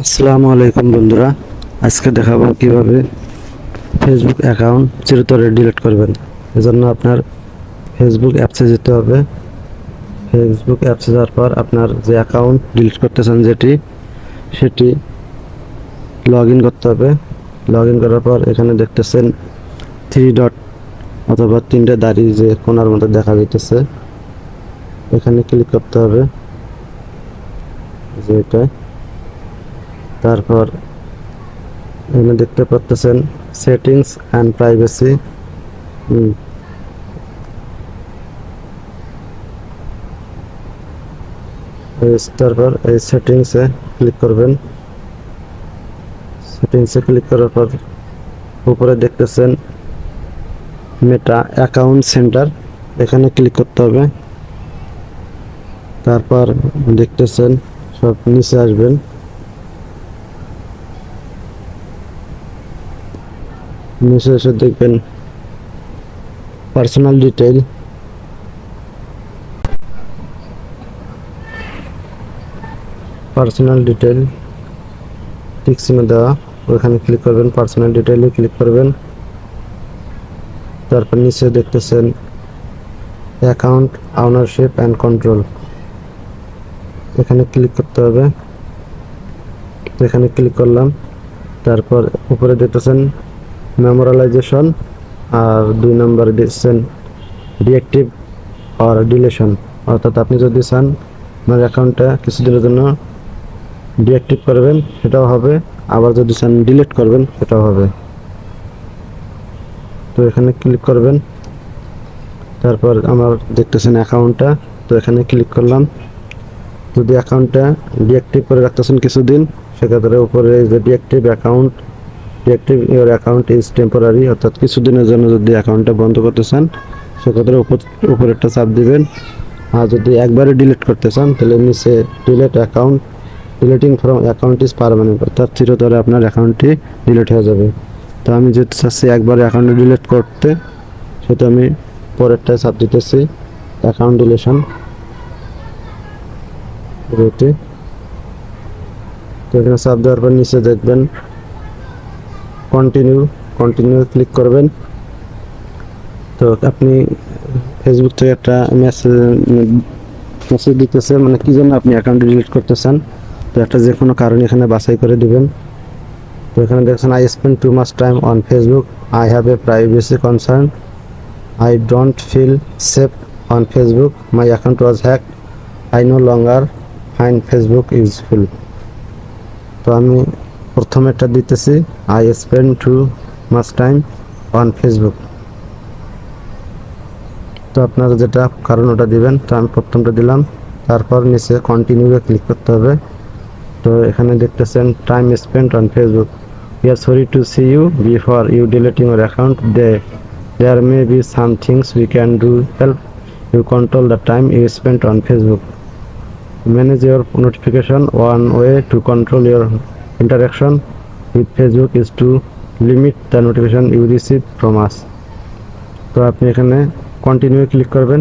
আসসালামু আলাইকুম বন্ধুরা, আজকে দেখাবো কিভাবে ফেসবুক অ্যাকাউন্ট চিরতরে ডিলিট করবেন। এজন্য আপনার ফেসবুক অ্যাপসে যেতে হবে। ফেসবুক অ্যাপসে যাওয়ার পর আপনার যে অ্যাকাউন্ট ডিলিট করতে চান সেটি লগ ইন করতে হবে। লগ ইন করার পর এখানে দেখতেছেন থ্রি ডট অথবা তিনটে দাড়ি যে কোণার মধ্যে দেখা যাইতেছে, এখানে ক্লিক করতে হবে যে এটা। তারপর এখানে দেখতে পাচ্ছেন সেটিংস অ্যান্ড প্রাইভেসি। তারপর এই সেটিংসে ক্লিক করবেন। সেটিংসে ক্লিক করার পর উপরে দেখতেছেন মেটা অ্যাকাউন্ট সেন্টার, এখানে ক্লিক করতে হবে। তারপর দেখতেছেন সব নিচে আসবেন, নিচে এসে দেখবেন personal detail. Personal detail tick চিহ্ন দেওয়া, ওখানে ক্লিক করবেন। পার্সোনাল ডিটেইলে ক্লিক করবেন। তারপর নিচে দেখতেছেন অ্যাকাউন্ট ওনারশিপ অ্যান্ড কন্ট্রোল, এখানে ক্লিক করতে হবে। এখানে ক্লিক করলাম। তারপর উপরে দেখতেছেন মেমোরালাইজেশন, আর 2 নম্বরে দিচ্ছেন ডিঅ্যাক্টিভ আর ডিলেশন, অর্থাৎ আপনি যদি চান আপনার অ্যাকাউন্টটা কিছুদিনের জন্য ডিঅ্যাক্টিভ করবেন সেটাও হবে, আবার যদি চান ডিলিট করবেন সেটাও হবে। তো এখানে ক্লিক করবেন। তারপর আমার দেখতেছেন অ্যাকাউন্টটা, তো এখানে ক্লিক করলাম। যদি অ্যাকাউন্টটা ডিঅ্যাক্টিভ করে রাখতেছেন কিছুদিন, সেক্ষেত্রে উপরে যে deactive your account is temporary, অর্থাৎ কিছুদিনের জন্য যদি অ্যাকাউন্টটা বন্ধ করতে চান সেক্ষেত্রে উপরে একটা চাপ দিবেন। আর যদি একবারে ডিলিট করতে চান তাহলে নিচে delete account, deleting from account is permanent, অর্থাৎ চিরতরে আপনার অ্যাকাউন্টটি ডিলিট হয়ে যাবে। তো আমি যেহেতু চাচ্ছি একবারে অ্যাকাউন্ট ডিলিট করতে, সেটা আমি পরেরটায় চাপ দিতেছি অ্যাকাউন্ট ডিলিশন রেটে। তো এখানে চাপ দেওয়ার পর নিচে দেখবেন কন্টিনিউ ক্লিক করবেন। তো আপনি ফেসবুক থেকে একটা মেসেজ দিতেছে, মানে কি জন্য আপনি অ্যাকাউন্ট ডিলিট করতে চান। তো একটা যে কোনো কারণ এখানে বাছাই করে দিবেন। তো এখানে দেখছেন I spend too much time on Facebook, I have a privacy concern, I don't feel safe on Facebook, my account was hacked, I no longer find Facebook useful. তো আমি প্রথমেরটা দিতেছি I spend too much time on Facebook. তো আপনারা যেটা কারণ ওটা দিবেন। তো আমি প্রথমটা দিলাম। তারপর নিচে কন্টিনিউয়ে ক্লিক করতে হবে। তো এখানে দেখতেছেন time spent on Facebook, we are sorry to see you before you deleting your account, there may be some things we can do help you control the time you spent on Facebook, manage your notification. One way to control your interaction with Facebook is to limit the notification you receive from us. তো আপনি এখানে continue click করবেন।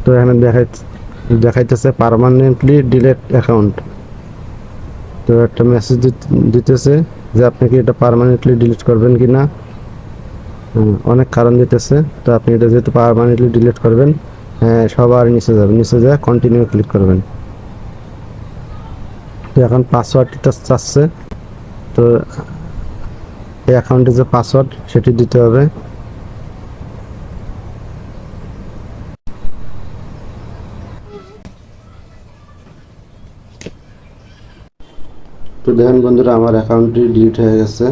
তো এখানে দেখাইতেছে permanently delete account. তো একটা message দিতেছে যে আপনি কি এটা পার্মানেন্টলি ডিলিট করবেন কি না। অনেক কারণ দিতেছে। তো আপনি এটা যেহেতু পার্মানেন্টলি ডিলিট করবেন, হ্যাঁ সবার নিচে যাবেন, নিচে যা কন্টিনিউ ক্লিক করবেন। তো এখন পাসওয়ার্ডটা চাচ্ছে। তো এই অ্যাকাউন্টে যে পাসওয়ার্ড সেটি দিতে হবে। তো দেখেন বন্ধুরা, আমার অ্যাকাউন্টটি ডিলিট হয়ে গেছে।